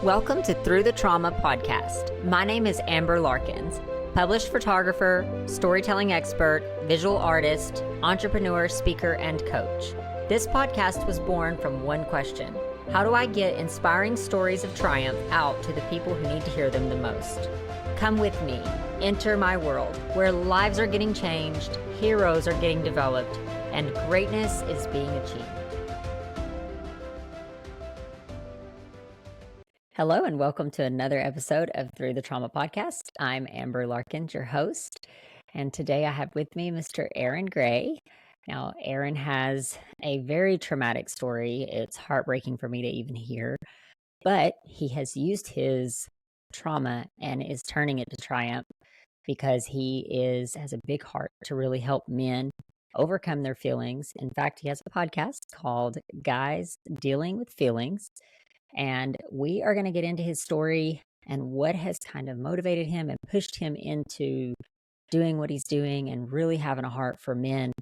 Welcome to Through the Trauma podcast. My name is Amber Larkins, published photographer, storytelling expert, visual artist, entrepreneur, speaker, and coach. This podcast was born from one question: how do I get inspiring stories of triumph out to the people who need to hear them the most? Come with me, enter my world, where lives are getting changed, heroes are getting developed, and greatness is being achieved. Hello and welcome to another episode of Through the Trauma podcast. I'm Amber Larkins, your host, and today I have with me Mr. Aaron Gray. Now, Aaron has a very traumatic story. It's heartbreaking for me to even hear, but he has used his trauma and is turning it to triumph because he has a big heart to really help men overcome their feelings. In fact, he has a podcast called Guys Dealing with Feelings. And we are going to get into his story and what has kind of motivated him and pushed him into doing what he's doing and really having a heart for men.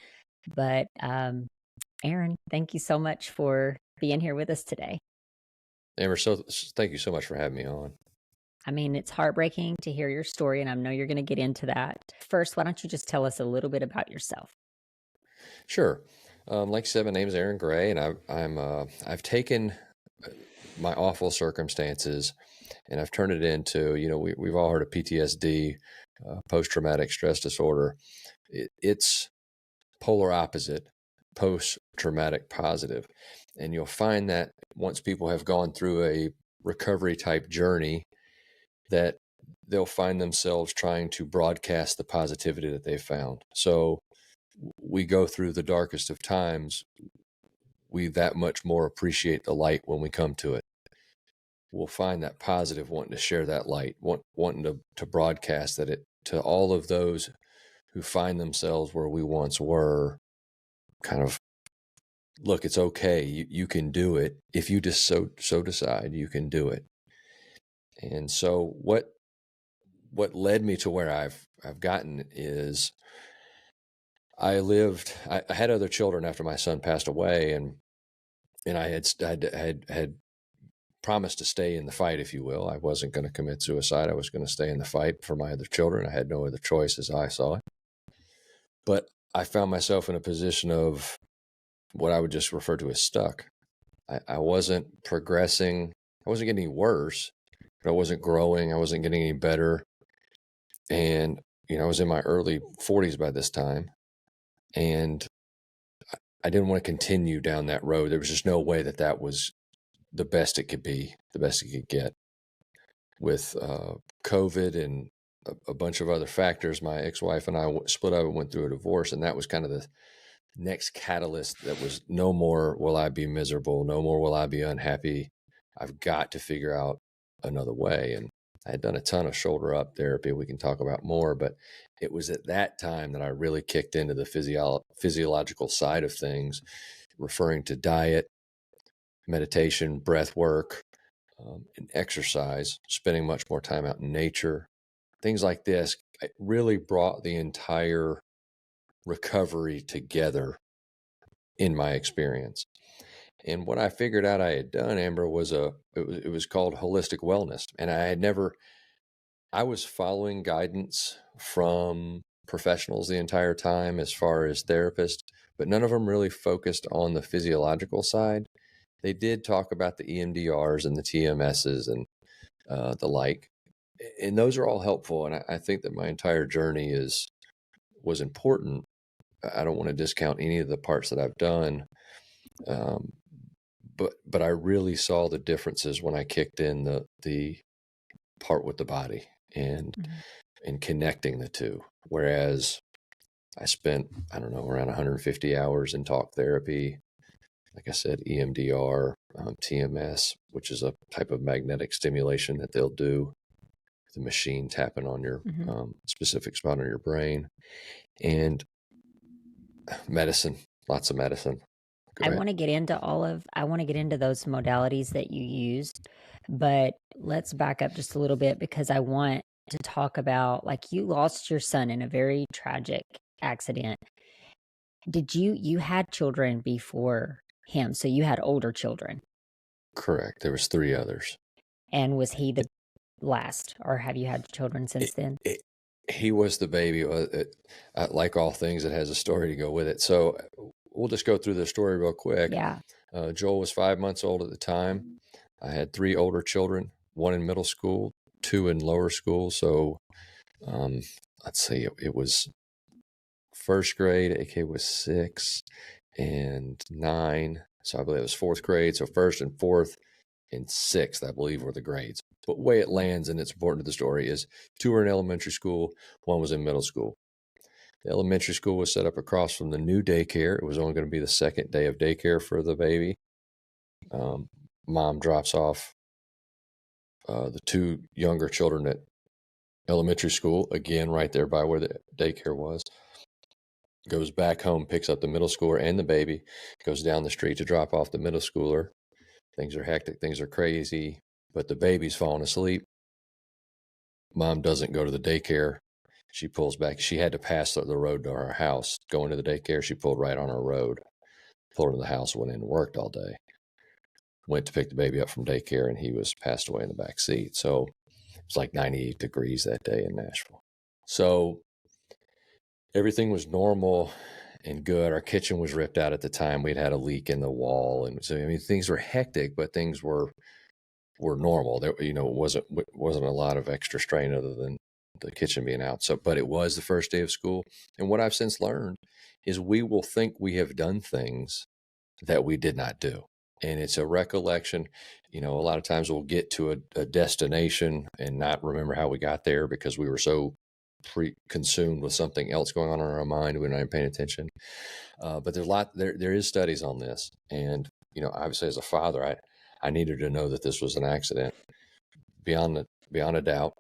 But Aaron, thank you so much for being here with us today. Amber, thank you so much for having me on. I mean, it's heartbreaking to hear your story, and I know you're going to get into that. First, why don't you just tell us a little bit about yourself? Sure. Like you said, my name is Aaron Gray, and I've taken my awful circumstances and I've turned it into, we've all heard of PTSD, post-traumatic stress disorder. It's polar opposite, post-traumatic positive. And you'll find that once people have gone through a recovery type journey, that they'll find themselves trying to broadcast the positivity that they found. So we go through the darkest of times, we that much more appreciate the light when we come to it. We'll find that positive, wanting to share that light, wanting to broadcast that to all of those who find themselves where we once were. Kind of, look, it's okay. You can do it. If you just so decide, you can do it. And so what led me to where I've gotten is I had other children after my son passed away, and I had promised to stay in the fight, if you will. I wasn't going to commit suicide. I was going to stay in the fight for my other children. I had no other choice as I saw it. But I found myself in a position of what I would just refer to as stuck. I wasn't progressing. I wasn't getting any worse, but I wasn't growing. I wasn't getting any better. And, I was in my early 40s by this time. And I didn't want to continue down that road. There was just no way that was the best it could be, the best it could get. With COVID and a bunch of other factors, my ex-wife and I split up and went through a divorce, and that was kind of the next catalyst. That was, no more will I be miserable, no more will I be unhappy. I've got to figure out another way. And I had done a ton of shoulder up therapy we can talk about more, but it was at that time that I really kicked into the physiological side of things, referring to diet, meditation, breath work, and exercise, spending much more time out in nature, things like this. It really brought the entire recovery together in my experience. And what I figured out I had done, Amber, was it was called holistic wellness. And I was following guidance from professionals the entire time as far as therapists, but none of them really focused on the physiological side. They did talk about the EMDRs and the TMSs and the like, and those are all helpful. And I think that my entire journey was important. I don't want to discount any of the parts that I've done, but I really saw the differences when I kicked in the part with the body and connecting the two. Whereas I spent, around 150 hours in talk therapy. Like I said, EMDR, TMS, which is a type of magnetic stimulation that they'll do, the machine tapping on your specific spot on your brain, and medicine, lots of medicine. I want to get into those modalities that you used, but let's back up just a little bit because I want to talk about, like, you lost your son in a very tragic accident. You had children before him, so you had older children? Correct. There was 3 others. And was he the last, or have you had children since then? He was the baby. Like all things, it has a story to go with it. So we'll just go through the story real quick. Yeah. Joel was 5 months old at the time. I had 3 older children, 1 in middle school, 2 in lower school. So let's see, it was first grade. AK was 6 and 9. So I believe it was 4th grade. So first and 4th and 6th, I believe, were the grades. But the way it lands, and it's important to the story, is 2 were in elementary school, 1 was in middle school. The elementary school was set up across from the new daycare. It was only going to be the second day of daycare for the baby. Mom drops off the 2 younger children at elementary school, again, right there by where the daycare was. Goes back home, picks up the middle schooler and the baby, goes down the street to drop off the middle schooler. Things are hectic, things are crazy, but the baby's falling asleep. Mom doesn't go to the daycare. She pulls back. She had to pass the road to our house. Going to the daycare, she pulled right on our road, pulled into the house, went in and worked all day. Went to pick the baby up from daycare, and he was passed away in the back seat. So it was like 98 degrees that day in Nashville. So everything was normal and good. Our kitchen was ripped out at the time. We'd had a leak in the wall. And so, I mean, things were hectic, but things were normal. There, it wasn't a lot of extra strain other than the kitchen being out. So, but it was the first day of school. And what I've since learned is we will think we have done things that we did not do. And it's a recollection. A lot of times we'll get to a destination and not remember how we got there because we were so consumed with something else going on in our mind. We're not even paying attention. But there is studies on this. And, obviously as a father, I needed to know that this was an accident. Beyond a doubt,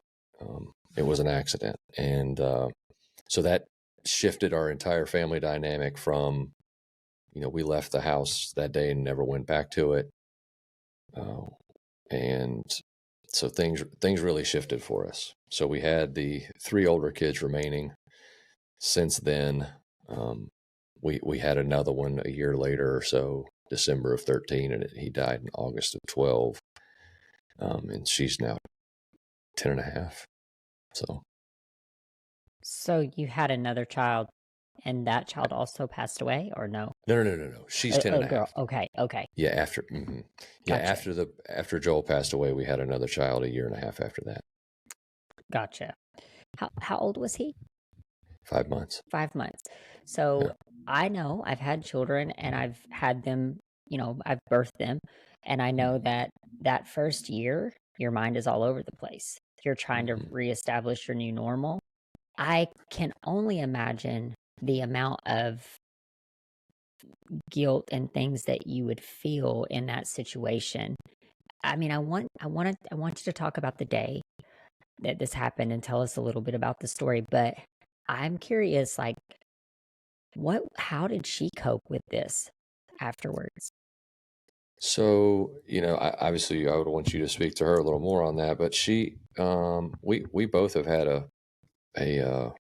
it was an accident. And so that shifted our entire family dynamic from, we left the house that day and never went back to it. And so things really shifted for us. So we had the 3 older kids remaining. Since then, we had another one a year later or so, December of 13, and he died in August of 12. And she's now 10 and a half. So you had another child, and that child also passed away, or no? No. She's 10 and a half. Okay. Yeah, after Gotcha. after Joel passed away, we had another child a year and a half after that. Gotcha. How old was he? 5 months. 5 months. So Yeah. I know I've had children, and I've had them, I've birthed them, and I know that first year, your mind is all over the place. You're trying to reestablish your new normal. I can only imagine the amount of guilt and things that you would feel in that situation. I mean, I want you to talk about the day that this happened and tell us a little bit about the story, but I'm curious, like, how did she cope with this afterwards? So, obviously I would want you to speak to her a little more on that, but she, we both have had a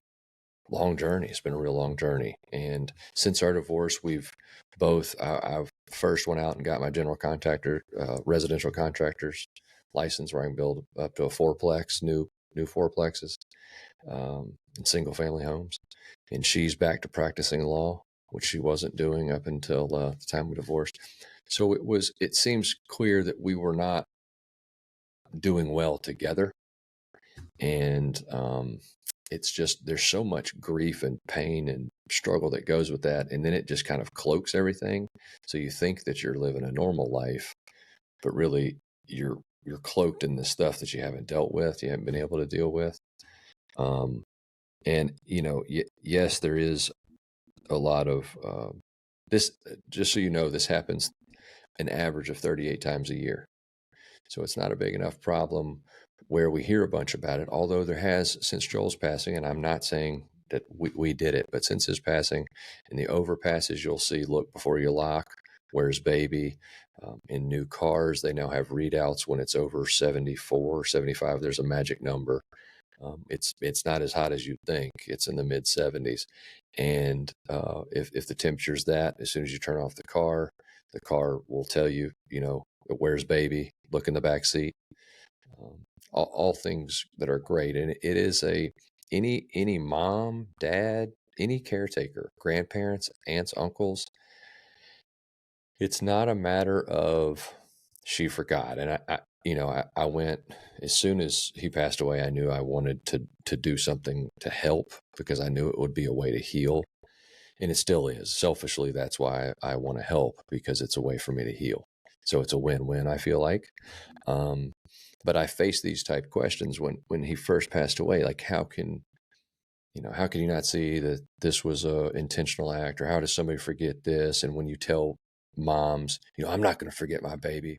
long journey. It's been a real long journey. And since our divorce, we've both, I first went out and got my general contractor, residential contractor's license where I can build up to a fourplex, new fourplexes, in single family homes. And she's back to practicing law, which she wasn't doing up until the time we divorced. So it seems clear that we were not doing well together. And it's just, there's so much grief and pain and struggle that goes with that. And then it just kind of cloaks everything. So you think that you're living a normal life, but really you're cloaked in the stuff that you haven't dealt with, you haven't been able to deal with. And, yes, there is a lot of this, just so you know, this happens an average of 38 times a year. So it's not a big enough problem where we hear a bunch about it, although there has, since Joel's passing, and I'm not saying that we did it, but since his passing, in the overpasses, you'll see, look before you lock, where's baby? In new cars, they now have readouts when it's over 74, 75, there's a magic number. It's not as hot as you'd think. It's in the mid 70s. And if the temperature's that, as soon as you turn off the car will tell you, where's baby? Look in the back seat. all things that are great. And it is any mom, dad, any caretaker, grandparents, aunts, uncles, it's not a matter of she forgot. And I went as soon as he passed away. I knew I wanted to do something to help because I knew it would be a way to heal, and it still is. Selfishly, that's why I want to help, because it's a way for me to heal. So it's a win-win, I feel like. Um, but I face these type questions when he first passed away. Like, how can you not see that this was a intentional act, or how does somebody forget this? And when you tell moms, I'm not going to forget my baby.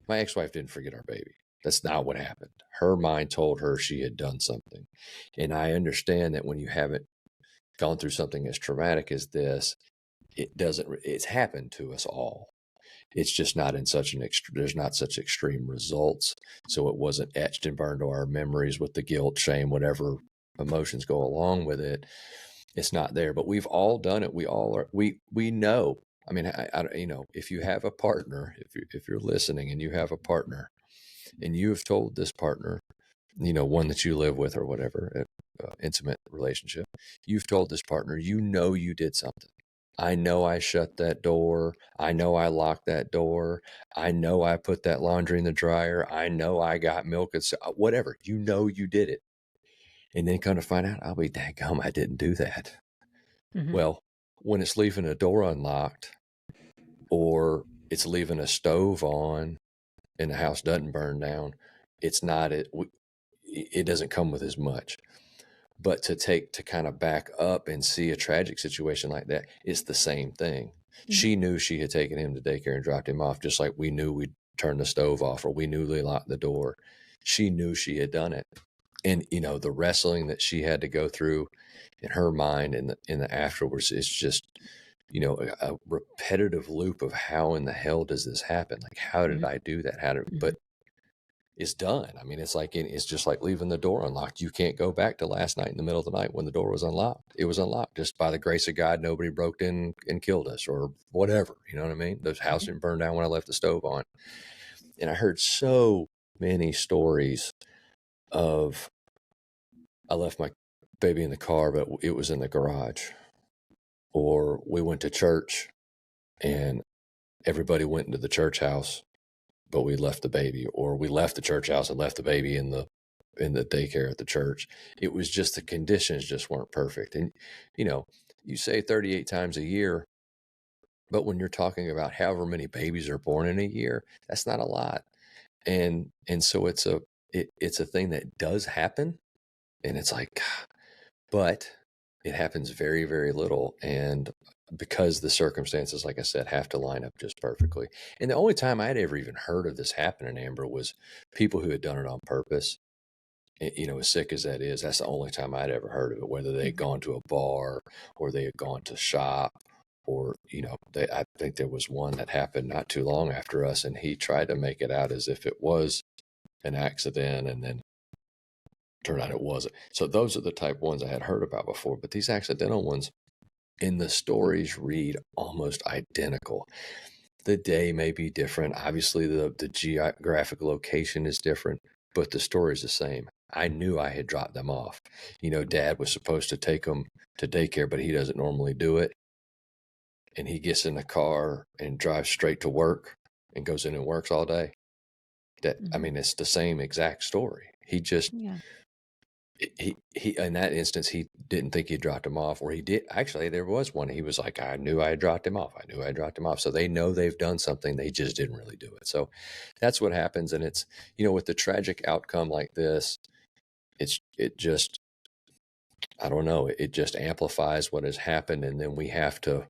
My ex-wife didn't forget our baby. That's not what happened. Her mind told her she had done something. And I understand that when you haven't gone through something as traumatic as this, it's happened to us all. It's just not in such there's not such extreme results. So it wasn't etched and burned to our memories with the guilt, shame, whatever emotions go along with it. It's not there, but we've all done it. We all are, we know. I mean, if you have a partner, if you're listening and you have a partner and you have told this partner, one that you live with or whatever, intimate relationship, you've told this partner, you did something. I know I shut that door. I know I locked that door. I know I put that laundry in the dryer. I know I got milk and whatever. You did it. And then come to find out, I'll be daggum, I didn't do that. Mm-hmm. Well, when it's leaving a door unlocked, or it's leaving a stove on and the house doesn't burn down, it's not it doesn't come with as much. But to kind of back up and see a tragic situation like that, it's the same thing. Mm-hmm. She knew she had taken him to daycare and dropped him off, just like we knew we'd turned the stove off, or we knew we locked the door. She knew she had done it. And, the wrestling that she had to go through in her mind in the afterwards is just, a repetitive loop of how in the hell does this happen? Like, how did I do that? But it's done. I mean, it's just like leaving the door unlocked. You can't go back to last night in the middle of the night when the door was unlocked. It was unlocked just by the grace of God. Nobody broke in and killed us or whatever. You know what I mean? The house didn't burn down when I left the stove on. And I heard so many stories of, I left my baby in the car, but it was in the garage. Or we went to church and everybody went into the church house, but we left the baby. Or we left the church house and left the baby in the daycare at the church. It was just the conditions just weren't perfect. And, you say 38 times a year, but when you're talking about however many babies are born in a year, that's not a lot. And so it's a thing that does happen. And it's like, but it happens very, very little. And because the circumstances, like I said, have to line up just perfectly. And the only time I'd ever even heard of this happening, Amber, was people who had done it on purpose. As sick as that is, that's the only time I'd ever heard of it, whether they had gone to a bar or they had gone to shop, or, I think there was one that happened not too long after us, and he tried to make it out as if it was an accident, and then turned out it wasn't. So those are the type ones I had heard about before, but these accidental ones, in the stories, read almost identical. The day may be different. Obviously, the geographic location is different, but the story is the same. I knew I had dropped them off. Dad was supposed to take them to daycare, but he doesn't normally do it. And he gets in the car and drives straight to work and goes in and works all day. I mean, it's the same exact story. He just, he in that instance, he didn't think he dropped him off, or he did. Actually, there was one. He was like, I knew I had dropped him off. I knew I had dropped him off. So they know they've done something. They just didn't really do it. So that's what happens. And it's, with the tragic outcome like this, it just, I don't know, it just amplifies what has happened. And then we have to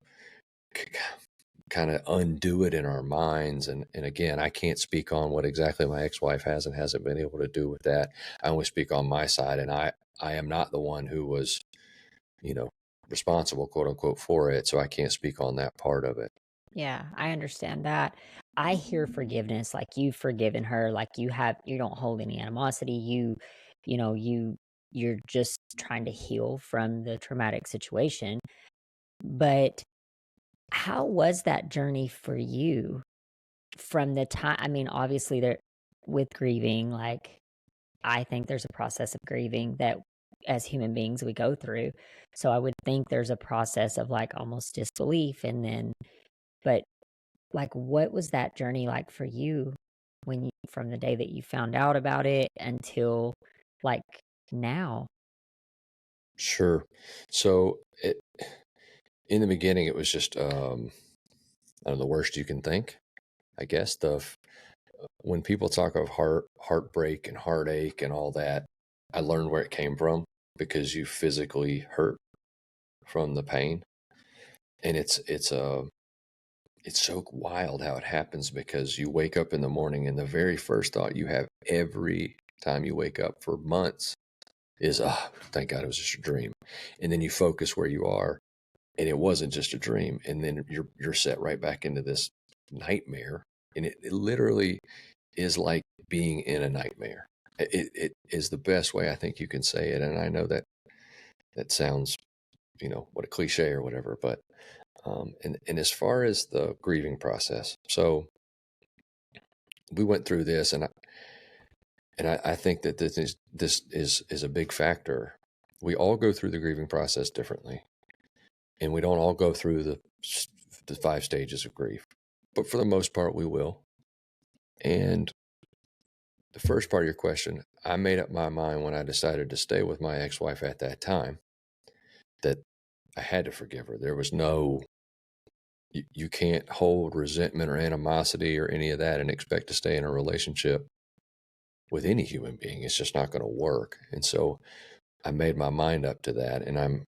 kind of undo it in our minds. And again, I can't speak on what exactly my ex-wife has and hasn't been able to do with that. I only speak on my side, and I am not the one who was, responsible, quote unquote, for it. So I can't speak on that part of it. Yeah, I understand that. I hear forgiveness, like you've forgiven her, like you don't hold any animosity. You know, you're just trying to heal from the traumatic situation. But how was that journey for you from the time? I mean, obviously there with grieving, like I think there's a process of grieving that as human beings we go through. So I would think there's a process of like almost disbelief and then, but like, what was that journey like for you when you, from the day that you found out about it until like now? Sure. So in the beginning, it was just, I don't know, the worst you can think, I guess. When people talk of heartbreak and heartache and all that, I learned where it came from because you physically hurt from the pain. And it's so wild how it happens because you wake up in the morning and the very first thought you have every time you wake up for months is, ah, thank God it was just a dream. And then you focus where you are and it wasn't just a dream. And then you're set right back into this nightmare. And it literally is like being in a nightmare. It is the best way I think you can say it. And I know that sounds, what a cliche or whatever, but and as far as the grieving process, so we went through this, and I think that this is a big factor. We all go through the grieving process differently, and we don't all go through the 5 stages of grief, but for the most part, we will. And the first part of your question, I made up my mind when I decided to stay with my ex-wife at that time that I had to forgive her. There was no you can't hold resentment or animosity or any of that and expect to stay in a relationship with any human being. It's just not going to work. And so I made my mind up to that, and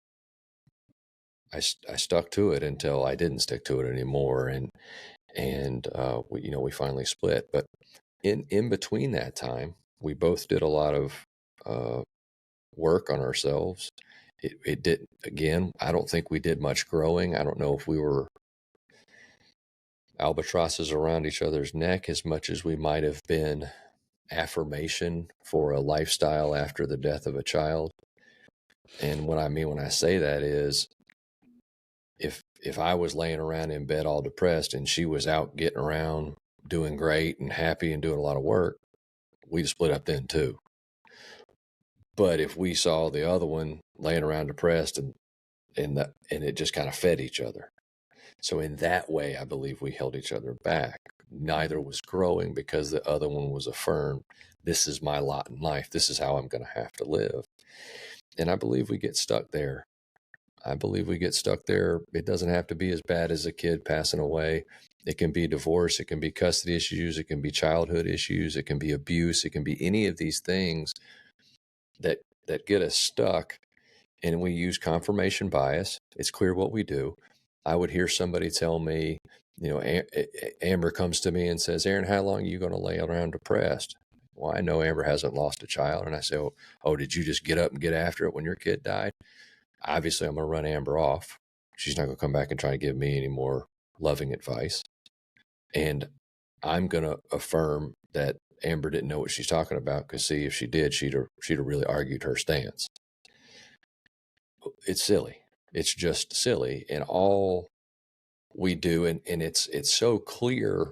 I stuck to it until I didn't stick to it anymore, and we finally split. But in between that time, we both did a lot of uh, work on ourselves. It did, again, I don't think we did much growing. I don't know if we were albatrosses around each other's neck as much as we might have been affirmation for a lifestyle after the death of a child. And what I mean when I say that is if I was laying around in bed all depressed and she was out getting around doing great and happy and doing a lot of work, we'd split up then too. But if we saw the other one laying around depressed and it just kind of fed each other. So in that way, I believe we held each other back. Neither was growing because the other one was affirmed. This is my lot in life. This is how I'm going to have to live. And I believe we get stuck there. It doesn't have to be as bad as a kid passing away. It can be divorce. It can be custody issues. It can be childhood issues. It can be abuse. It can be any of these things that get us stuck. And we use confirmation bias. It's clear what we do. I would hear somebody tell me, Amber comes to me and says, Aaron, how long are you going to lay around depressed? Well, I know Amber hasn't lost a child. And I say, oh, did you just get up and get after it when your kid died? Obviously, I'm going to run Amber off. She's not going to come back and try to give me any more loving advice. And I'm going to affirm that Amber didn't know what she's talking about, because see, if she did, she'd have really argued her stance. It's silly. It's just silly. And all we do, and it's so clear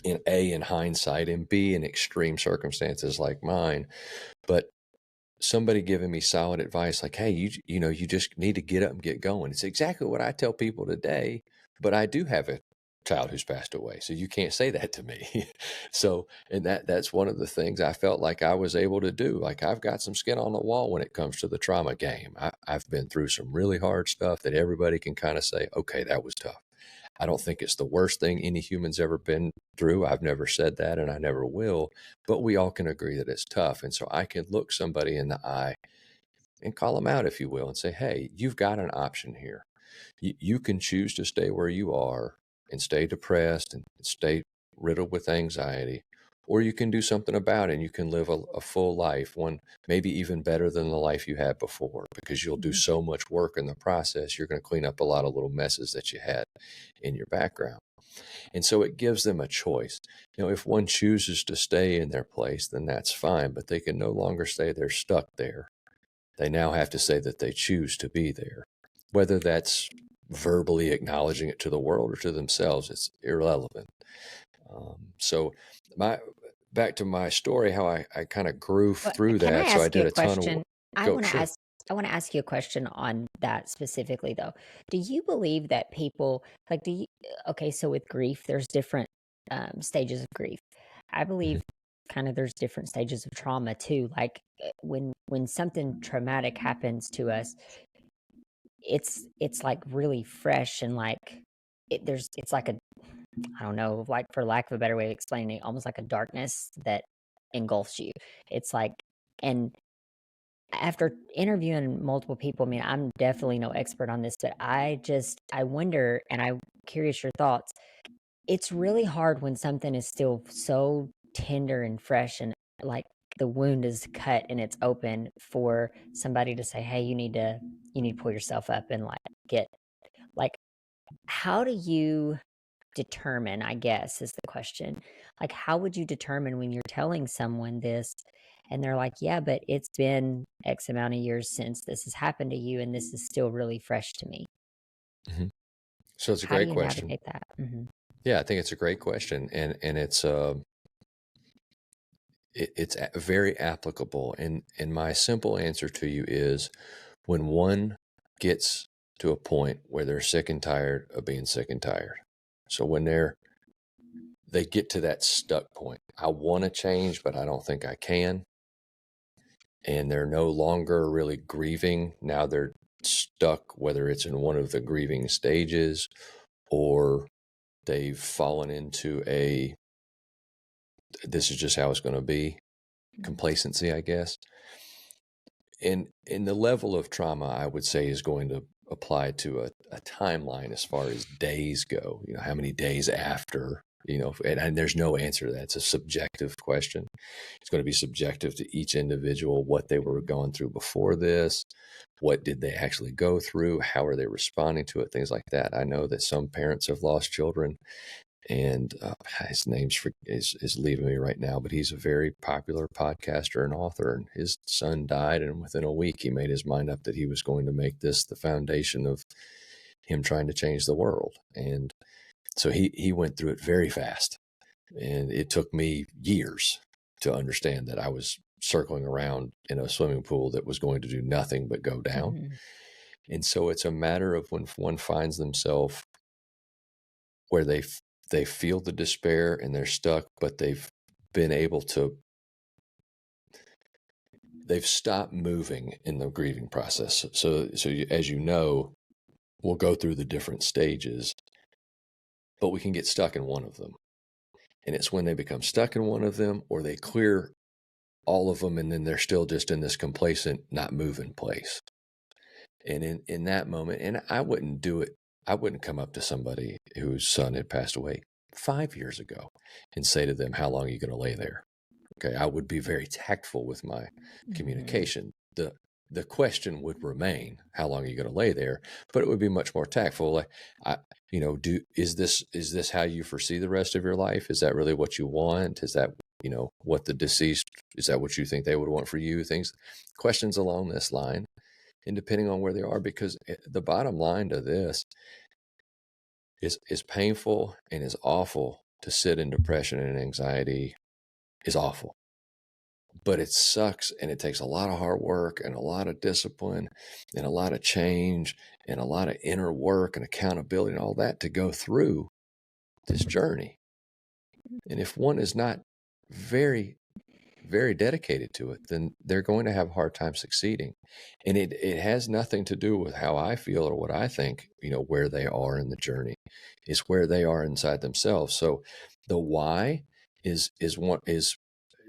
in hindsight, and B, in extreme circumstances like mine, but somebody giving me solid advice like, hey, you just need to get up and get going. It's exactly what I tell people today, but I do have a child who's passed away, so you can't say that to me. So, and that's one of the things I felt like I was able to do. Like, I've got some skin on the wall when it comes to the trauma game. I've been through some really hard stuff that everybody can kind of say, okay, that was tough. I don't think it's the worst thing any human's ever been through. I've never said that, and I never will, but we all can agree that it's tough. And so I can look somebody in the eye and call them out, if you will, and say, hey, you've got an option here. You can choose to stay where you are and stay depressed and stay riddled with anxiety, or you can do something about it and you can live a full life, one maybe even better than the life you had before, because you'll do so much work in the process. You're going to clean up a lot of little messes that you had in your background. And so it gives them a choice. If one chooses to stay in their place, then that's fine, but they can no longer say they're stuck there. They now have to say that they choose to be there. Whether that's verbally acknowledging it to the world or to themselves, it's irrelevant. So back to my story, how I kind of grew Well, through can I that. So I ask you did a a ton of question? I go. want to Sure. ask I want to ask you a question on that specifically though. Do you believe that people like do you okay, so with grief, there's different stages of grief. I Mhm. believe kind of there's different stages of trauma too. Like when something traumatic happens to us, it's like really fresh and like it's like a I don't know, like for lack of a better way of explaining it, almost like a darkness that engulfs you. It's like and after interviewing multiple people, I mean, I'm definitely no expert on this, but I wonder and I'm curious your thoughts. It's really hard when something is still so tender and fresh and like the wound is cut and it's open for somebody to say, "Hey, you need to pull yourself up and like get like how do you determine, I guess, is the question. Like, how would you determine when you're telling someone this and they're like, yeah, but it's been X amount of years since this has happened to you and this is still really fresh to me? Mhm. So it's a How do great you question. navigate that? Yeah, I think it's a great question, and it's very applicable. And my simple answer to you is, when one gets to a point where they're sick and tired of being sick and tired. So when they get to that stuck point, I want to change, but I don't think I can. And they're no longer really grieving. Now they're stuck, whether it's in one of the grieving stages or they've fallen into this is just how it's going to be, Mhm. complacency, I guess. And the level of trauma, I would say, is going to apply to a timeline as far as days go. How many days after, and there's no answer to that. It's a subjective question. It's going to be subjective to each individual, what they were going through before this, what did they actually go through, how are they responding to it, things like that. I know that some parents have lost children, and his is leaving me right now, but he's a very popular podcaster and author, and his son died, and within a week he made his mind up that he was going to make this the foundation of him trying to change the world. And so he went through it very fast, and it took me years to understand that I was circling around in a swimming pool that was going to do nothing but go down. Mhm. And so it's a matter of when one finds themselves where they feel the despair and they're stuck, but been able to they've stopped moving in the grieving process. So as you know, we'll go through the different stages, but we can get stuck in one of them. And it's when they become stuck in one of them, or they clear all of them, and then they're still just in this complacent, not moving place. And in that moment, and I wouldn't do it. I wouldn't come up to somebody whose son had passed away 5 years ago and say to them, "How long are you going to lay there?" Okay, I would be very tactful with my Mhm. communication. The question would remain, "How long are you going to lay there?" But it would be much more tactful. Like, do is this how you foresee the rest of your life? Is that really what you want? Is that what the deceased, is that what you think they would want for you? Questions along this line, and depending on where they are, because the bottom line to this is painful and is awful. To sit in depression and anxiety is awful, but it sucks, and it takes a lot of hard work and a lot of discipline and a lot of change and a lot of inner work and accountability and all that to go through this journey. And if one is not very, very dedicated to it, then they're going to have a hard time succeeding. And it has nothing to do with how I feel or what I think, where they are in the journey. It's where they are inside themselves. So the why is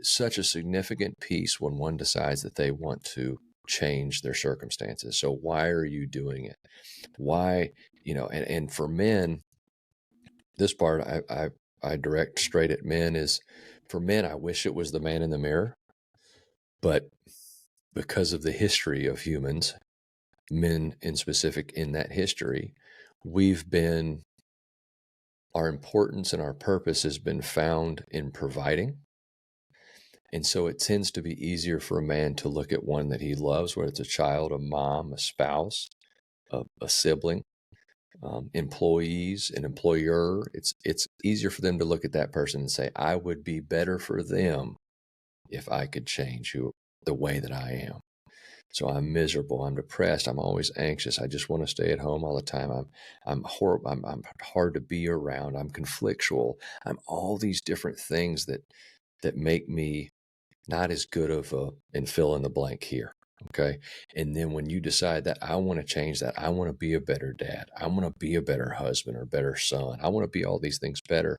such a significant piece when one decides that they want to change their circumstances. So why are you doing it? Why, and for men, this part I direct straight at men is, for men, I wish it was the man in the mirror, but because of the history of humans, men in specific, in that history, we've been, our importance and our purpose has been found in providing. And so it tends to be easier for a man to look at one that he loves, whether it's a child, a mom, a spouse, a sibling, employees, an employer. It's easier for them to look at that person and say, I would be better for them if I could change the way that I am. So I'm miserable. I'm depressed. I'm always anxious. I just want to stay at home all the time. I'm horrible. I'm hard to be around. I'm conflictual. I'm all these different things that make me not as good of a, and fill in the blank here. Okay. And then when you decide that I want to change that, I want to be a better dad, I want to be a better husband or better son, I want to be all these things better,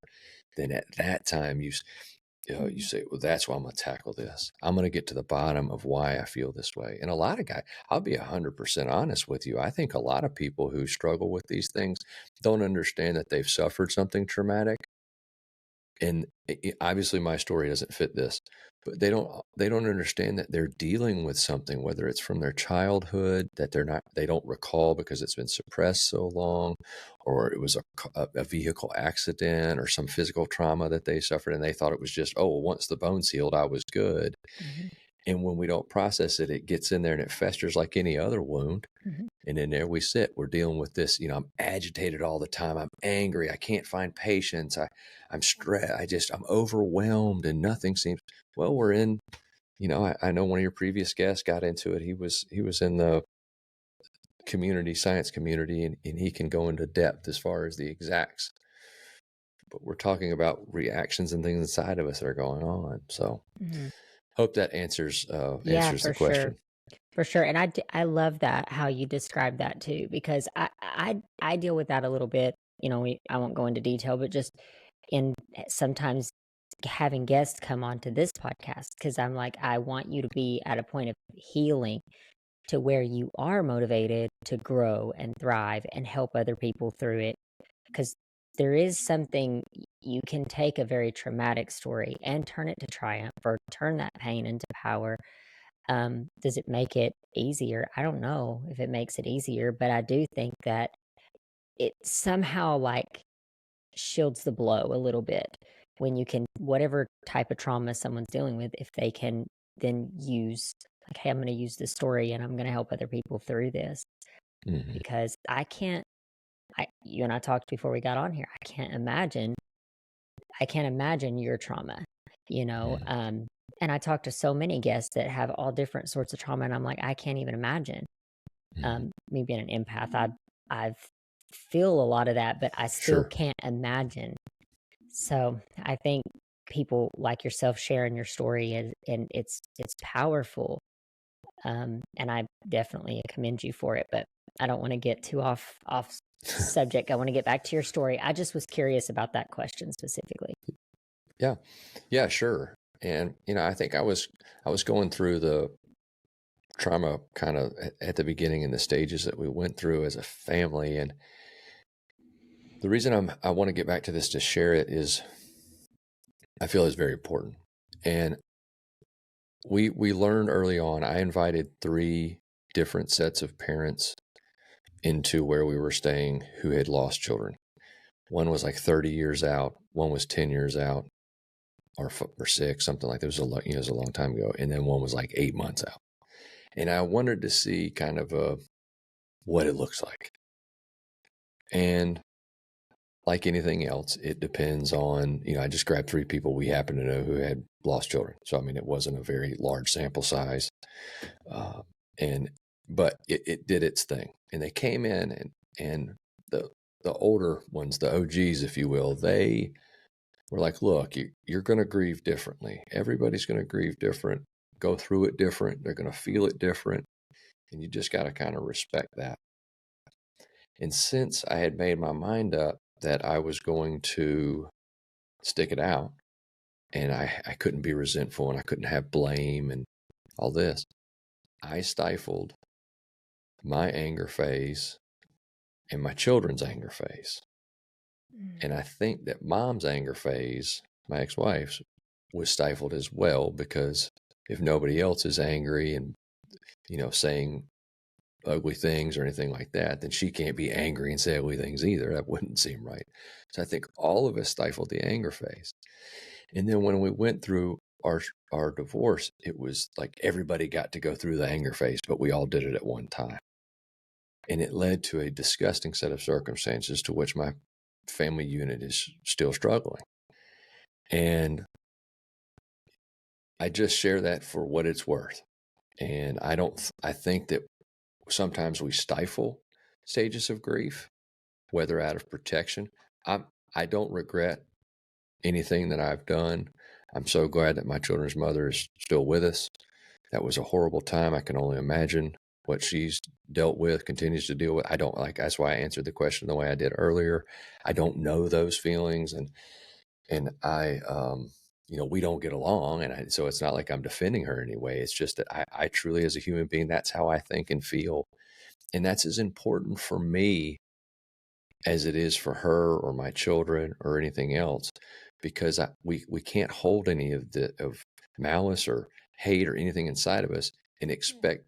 then at that time you say, well, that's why I'm going to tackle this. I'm going to get to the bottom of why I feel this way. And a lot of guys, I'll be 100% honest with you. I think a lot of people who struggle with these things don't understand that they've suffered something traumatic. And obviously my story doesn't fit this, but they don't understand that they're dealing with something, whether it's from their childhood that they don't recall because it's been suppressed so long, or it was a vehicle accident or some physical trauma that they suffered. And they thought it was just, oh, well, once the bone's healed, I was good. Mm-hmm. And when we don't process it, it gets in there and it festers like any other wound. Mm-hmm. And then there we sit, we're dealing with this, I'm agitated all the time. I'm angry. I can't find patience. I'm stressed. I'm overwhelmed and nothing seems, well, we're in, I know one of your previous guests got into it. He was in the science community, and he can go into depth as far as the exacts, but we're talking about reactions and things inside of us that are going on. So hope that answers the question. Sure. For sure. And I love that, how you describe that too, because I deal with that a little bit. I won't go into detail, but just in sometimes having guests come onto this podcast, because I'm like, I want you to be at a point of healing to where you are motivated to grow and thrive and help other people through it. Because there is something, you can take a very traumatic story and turn it to triumph, or turn that pain into power. Does it make it easier? I don't know if it makes it easier, but I do think that it somehow like shields the blow a little bit when you can, whatever type of trauma someone's dealing with, if they can then use, like, hey, I'm going to use this story and I'm going to help other people through this. Mm-hmm. Because you and I talked before we got on here. I can't imagine your trauma, Mm-hmm. and I talk to so many guests that have all different sorts of trauma, and I'm like, I can't even imagine. Mm-hmm. Me being an empath, I feel a lot of that, but I still Sure. can't imagine. So I think people like yourself sharing your story, and it's powerful. And I definitely commend you for it, but I don't want to get too off subject. I want to get back to your story. I just was curious about that question specifically. Yeah, sure. And I think I was going through the trauma kind of at the beginning in the stages that we went through as a family. And the reason I want to get back to this to share it is I feel it's very important. And we learned early on, I invited 3 different sets of parents into where we were staying who had lost children. One was like 30 years out, one was 10 years out, or 6, something like that. It was a long time ago. And then one was like 8 months out. And I wanted to see kind of what it looks like. And like anything else, it depends on, I just grabbed 3 people we happen to know who had lost children. So, I mean, it wasn't a very large sample size. But it did its thing. And they came in, and the older ones, the OGs, if you will, they were like, look, you're going to grieve differently. Everybody's going to grieve different, go through it different. They're going to feel it different. And you just got to kind of respect that. And since I had made my mind up that I was going to stick it out, and I couldn't be resentful, and I couldn't have blame and all this, I stifled my anger phase and my children's anger phase. And I think that mom's anger phase, my ex-wife's, was stifled as well, because if nobody else is angry and, saying ugly things or anything like that, then she can't be angry and say ugly things either. That wouldn't seem right. So I think all of us stifled the anger phase. And then when we went through our divorce, it was like everybody got to go through the anger phase, but we all did it at one time. And it led to a disgusting set of circumstances to which my family unit is still struggling. And I just share that for what it's worth. And I think that sometimes we stifle stages of grief, whether out of protection. I don't regret anything that I've done. I'm so glad that my children's mother is still with us. That was a horrible time. I can only imagine what she's dealt with, continues to deal with. I don't like, that's why I answered the question the way I did earlier. I don't know those feelings. And we don't get along. And so it's not like I'm defending her anyway. It's just that I truly, as a human being, that's how I think and feel. And that's as important for me as it is for her or my children or anything else, because we can't hold any of malice or hate or anything inside of us and expect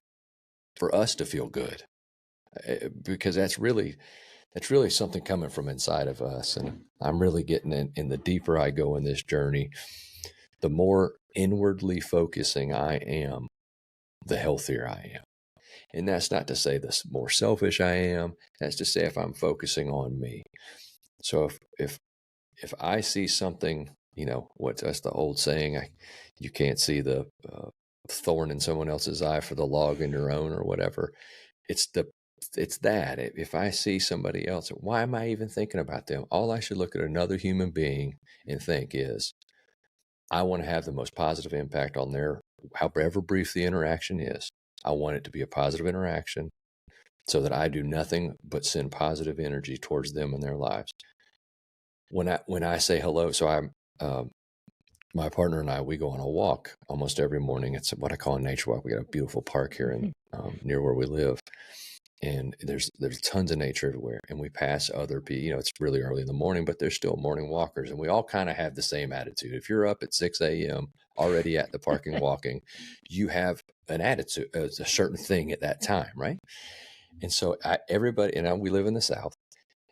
for us to feel good, because that's really something coming from inside of us. And I'm really getting in the deeper I go in this journey, the more inwardly focusing I am, the healthier I am. And that's not to say the more selfish I am. That's to say if I'm focusing on me. So if I see something, that's the old saying, you can't see the thorn in someone else's eye for the log in your own, or whatever. It's that if I see somebody else, why am I even thinking about them? All I should look at another human being and think is, I want to have the most positive impact on their, however brief the interaction is. I want it to be a positive interaction so that I do nothing but send positive energy towards them and their lives. When I say hello, so my partner and I, we go on a walk almost every morning. It's what I call a nature walk. We got a beautiful park here in near where we live, and there's tons of nature everywhere. And we pass other people. It's really early in the morning, but there's still morning walkers, and we all kind of have the same attitude. If you're up at 6 a.m. already at the park and walking, you have an attitude, a certain thing at that time, right? And so everybody, and we live in the South.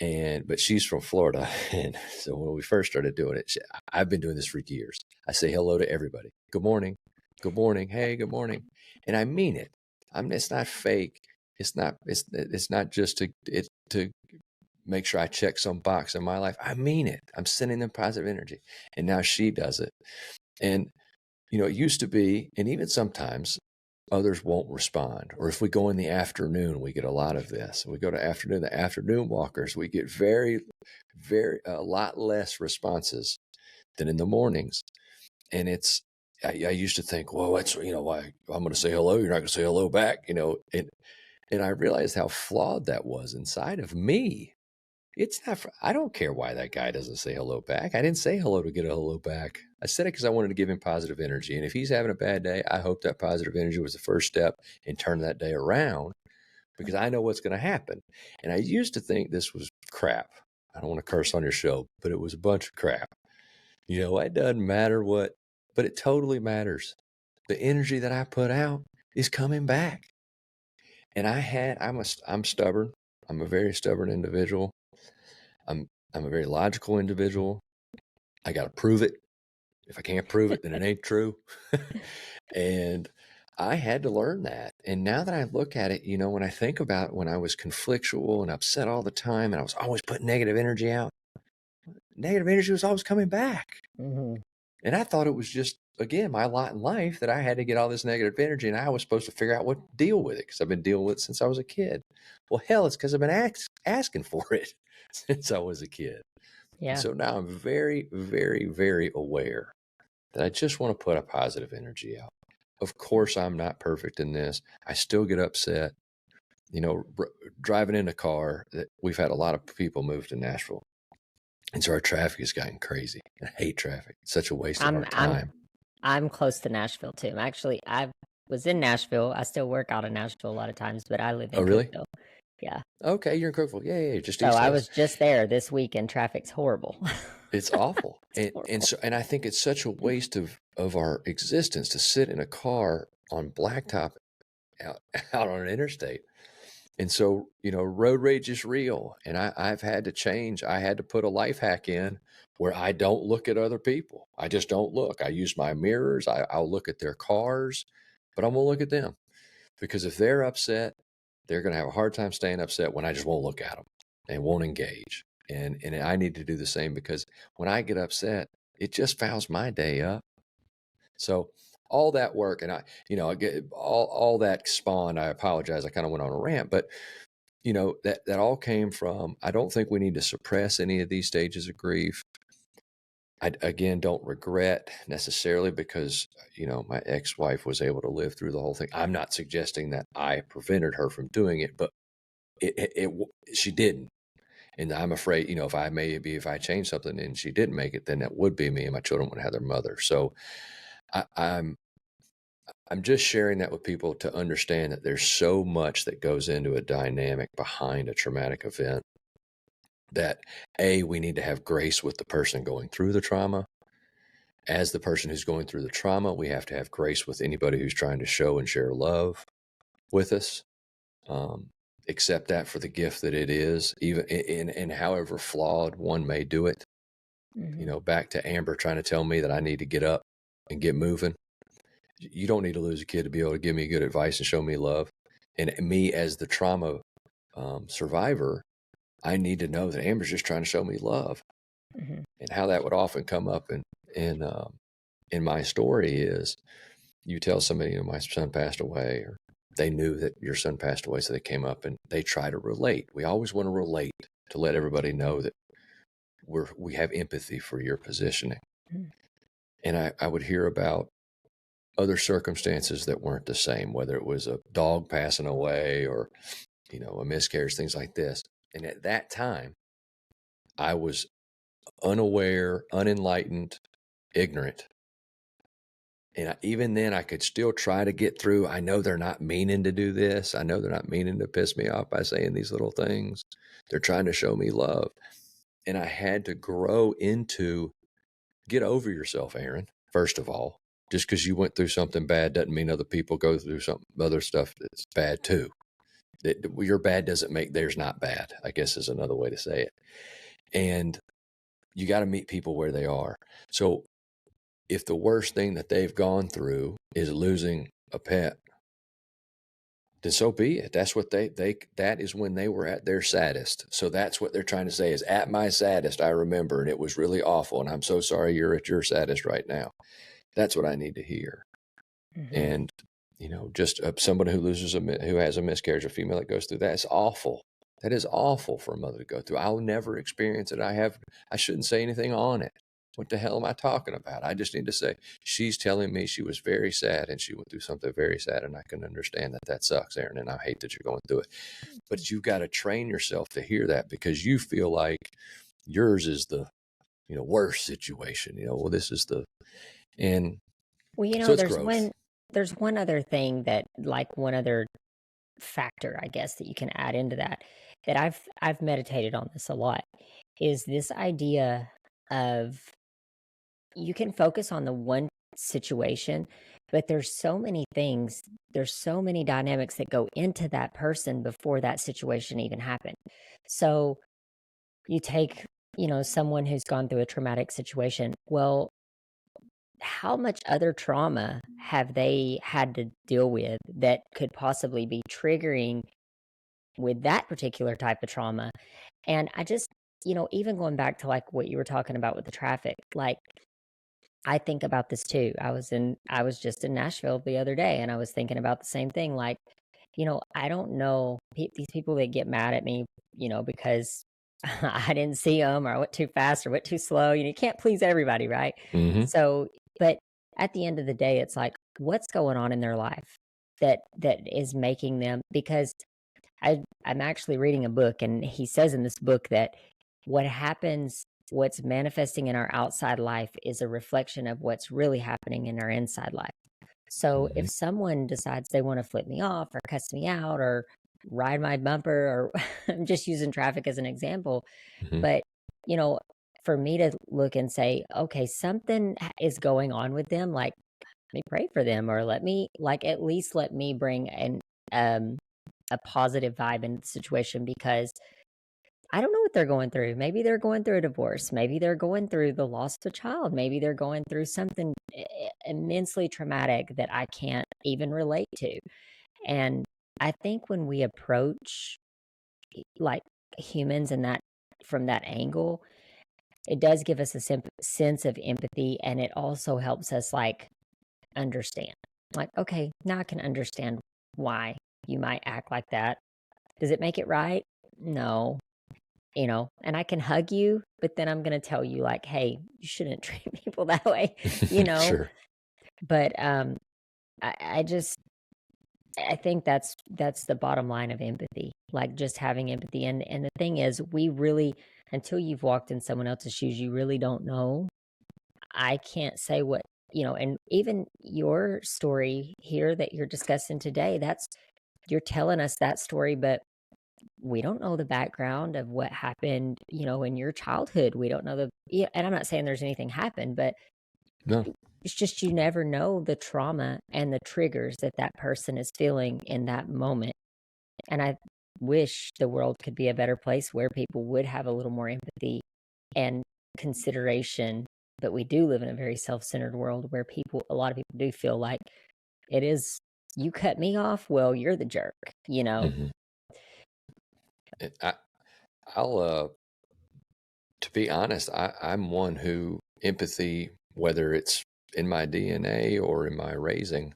But she's from Florida. And so when we first started doing it, I've been doing this for years. I say hello to everybody. Good morning. Good morning. Hey, good morning. And I mean it. It's not fake. It's not just to make sure I check some box in my life. I mean it. I'm sending them positive energy. And now she does it. And, it used to be, and even sometimes others won't respond. Or if we go in the afternoon, we get a lot of this. We go to the afternoon walkers, we get a lot less responses than in the mornings. And I used to think, well, that's, why I'm going to say hello, you're not going to say hello back, and I realized how flawed that was inside of me. It's not, I don't care why that guy doesn't say hello back. I didn't say hello to get a hello back. I said it because I wanted to give him positive energy. And if he's having a bad day, I hope that positive energy was the first step in turning that day around, because I know what's going to happen. And I used to think this was crap. I don't want to curse on your show, but it was a bunch of crap. It doesn't matter what, but it totally matters. The energy that I put out is coming back. And I'm stubborn. I'm a very stubborn individual. I'm a very logical individual. I got to prove it. If I can't prove it, then it ain't true. And I had to learn that. And now that I look at it, when I think about when I was conflictual and upset all the time, and I was always putting negative energy out, negative energy was always coming back. Mm-hmm. And I thought it was just, again, my lot in life that I had to get all this negative energy, and I was supposed to figure out what to deal with it, because I've been dealing with it since I was a kid. Well, hell, it's because I've been asking for it since I was a kid. Yeah. And so now I'm very, very, very aware that I just want to put a positive energy out. Of course, I'm not perfect in this. I still get upset. Driving in a car, we've had a lot of people move to Nashville. And so our traffic has gotten crazy. I hate traffic. It's such a waste of our time. I'm close to Nashville too. Actually, I was in Nashville. I still work out in Nashville a lot of times, but I live in Cookeville. Yeah. Okay, you're in Cookeville. Yeah, just so east. So I was just there this week, and traffic's horrible. It's awful. And I think it's such a waste of our existence to sit in a car on blacktop out on an interstate. And so, road rage is real. And I've had to change. I had to put a life hack in where I don't look at other people. I just don't look. I use my mirrors. I'll look at their cars, but I'm going to look at them, because if they're upset, they're going to have a hard time staying upset when I just won't look at them and won't engage. And I need to do the same, because when I get upset, it just fouls my day up. So all that work, and I get all that spawned. I apologize. I kind of went on a rant, but that all came from, I don't think we need to suppress any of these stages of grief. I, again, don't regret necessarily, because, my ex-wife was able to live through the whole thing. I'm not suggesting that I prevented her from doing it, but she didn't. And I'm afraid, if I changed something and she didn't make it, then that would be me, and my children would have their mother. So I'm just sharing that with people to understand that there's so much that goes into a dynamic behind a traumatic event, that we need to have grace with the person going through the trauma. As the person who's going through the trauma, we have to have grace with anybody who's trying to show and share love with us. Accept that for the gift that it is, even in however flawed one may do it. Back to Amber trying to tell me that I need to get up and get moving. You don't need to lose a kid to be able to give me good advice and show me love. And me, as the trauma survivor, I need to know that Amber's just trying to show me love. And how that would often come up in my story is, you tell somebody, my son passed away, or they knew that your son passed away, so they came up and they try to relate. We always want to relate to let everybody know that we have empathy for your positioning. And I would hear about other circumstances that weren't the same, whether it was a dog passing away or, a miscarriage, things like this. And at that time, I was unaware, unenlightened, ignorant. And even then, I could still try to get through. I know they're not meaning to do this. I know they're not meaning to piss me off by saying these little things. They're trying to show me love. And I had to grow into, get over yourself, Aaron, first of all. Just because you went through something bad doesn't mean other people go through some other stuff that's bad too. Your bad doesn't make theirs not bad, I guess is another way to say it. And you got to meet people where they are. So if the worst thing that they've gone through is losing a pet, then so be it. That's what that is when they were at their saddest. So that's what they're trying to say is, at my saddest, I remember, and it was really awful. And I'm so sorry you're at your saddest right now. That's what I need to hear. And, just somebody who has a miscarriage, a female that goes through that, is awful. That is awful for a mother to go through. I'll never experience it. I shouldn't say anything on it. What the hell am I talking about? I just need to say, she's telling me she was very sad and she went through something very sad, and I can understand that sucks, Aaron, and I hate that you're going through it. But you've got to train yourself to hear that, because you feel like yours is the, worst situation. Well, this is the, and so it's growth. There's one other thing that, like, one other factor, I guess, that you can add into that I've meditated on this a lot, is this idea of, you can focus on the one situation, but there's so many things, there's so many dynamics that go into that person before that situation even happened. So you take, someone who's gone through a traumatic situation. Well, how much other trauma have they had to deal with that could possibly be triggering with that particular type of trauma? And I just, even going back to, like, what you were talking about with the traffic, like, I think about this too. I was just in Nashville the other day, and I was thinking about the same thing. Like, I don't know these people that get mad at me, because I didn't see them, or I went too fast or went too slow. You can't please everybody, right? So, but at the end of the day, it's like, what's going on in their life that is making them, because I'm actually reading a book, and he says in this book that what's manifesting in our outside life is a reflection of what's really happening in our inside life. So if someone decides they want to flip me off or cuss me out or ride my bumper, or I'm just using traffic as an example, but, for me to look and say, okay, something is going on with them, like, let me pray for them, or at least let me bring a positive vibe into the situation, because I don't know what they're going through. Maybe they're going through a divorce. Maybe they're going through the loss of a child. Maybe they're going through something immensely traumatic that I can't even relate to. And I think when we approach like humans and that from that angle, it does give us a sense of empathy, and it also helps us like understand. Like, okay, now I can understand why you might act like that. Does it make it right? No. And I can hug you, but then I'm going to tell you like, hey, you shouldn't treat people that way, you know. Sure. But I just I think that's the bottom line of empathy, like just having empathy. And the thing is, we really, until you've walked in someone else's shoes, you really don't know. I can't say what, and even your story here that you're discussing today, you're telling us that story, but we don't know the background of what happened, in your childhood. We don't know yeah, and I'm not saying there's anything happened, but No. it's just you never know the trauma and the triggers that that person is feeling in that moment. And I wish the world could be a better place where people would have a little more empathy and consideration. But we do live in a very self-centered world where a lot of people do feel like it is, you cut me off, well, you're the jerk, Hmm. I'll to be honest, I'm one who empathy, whether it's in my DNA or in my raising,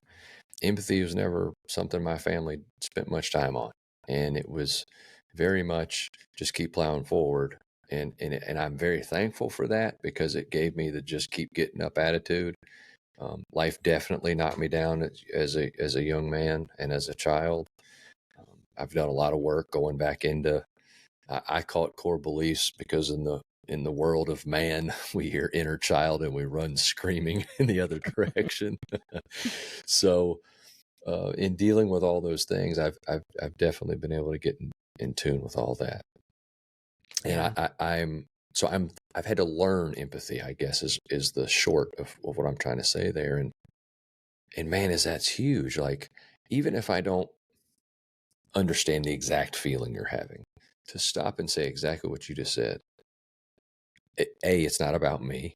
empathy was never something my family spent much time on. And it was very much just keep plowing forward. And I'm very thankful for that because it gave me the just keep getting up attitude. Life definitely knocked me down as a young man and as a child. I've done a lot of work going back into, I call it core beliefs because in the world of man, we hear inner child and we run screaming in the other direction. So in dealing with all those things, I've definitely been able to get in tune with all that. And Yeah. I've had to learn empathy, I guess, is the short of what I'm trying to say there. And man, that's huge. Like, even if I don't understand the exact feeling you're having, to stop and say exactly what you just said. It's not about me.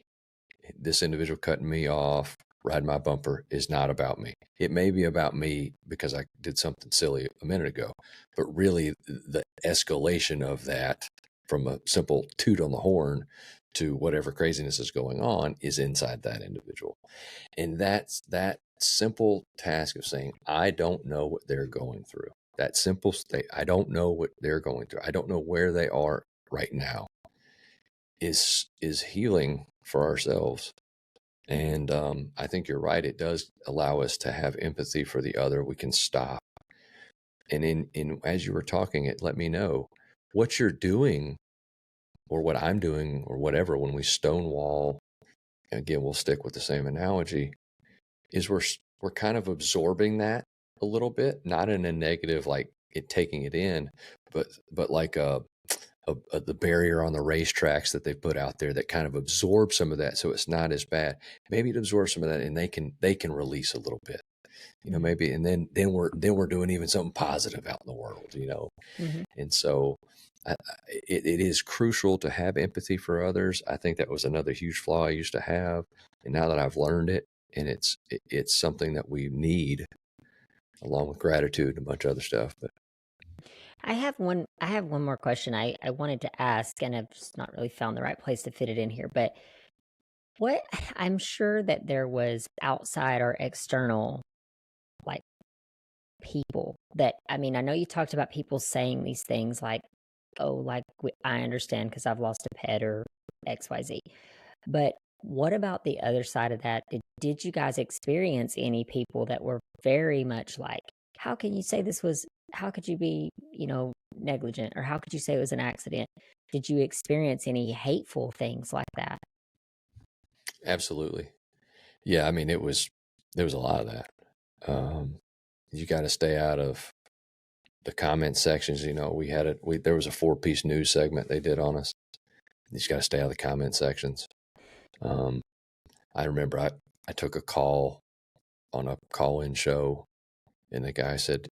This individual cutting me off, riding my bumper is not about me. It may be about me because I did something silly a minute ago, but really the escalation of that from a simple toot on the horn to whatever craziness is going on is inside that individual. And that's that simple task of saying, I don't know what they're going through. That simple state, I don't know what they're going through. I don't know where they are right now is healing for ourselves. And I think you're right. It does allow us to have empathy for the other. We can stop. And in as you were talking, it let me know what you're doing or what I'm doing or whatever when we stonewall. Again, we'll stick with the same analogy. Is we're kind of absorbing that a little bit, not in a negative like it taking it in, but like the barrier on the racetracks that they've put out there that kind of absorbs some of that, so it's not as bad. Maybe it absorbs some of that, and they can release a little bit, Mm-hmm. maybe, and then we're doing even something positive out in the world. Mm-hmm. And so it is crucial to have empathy for others. I think that was another huge flaw I used to have, and now that I've learned it, and it's something that we need along with gratitude and a bunch of other stuff. But I have one more question I wanted to ask, and I've just not really found the right place to fit it in here. But what I'm sure that there was outside or external like people that, I mean, I know you talked about people saying these things like, oh, like I understand because I've lost a pet or XYZ. But what about the other side of that? Did you guys experience any people that were very much like, how can you say how could you be, negligent, or how could you say it was an accident? Did you experience any hateful things like that? absolutely, yeah. I mean, there was a lot of that. Um, you got to stay out of the comment sections. There was a 4-piece news segment they did on us. You just got to stay out of the comment sections. Um, I remember I took a call on a call-in show, and the guy said,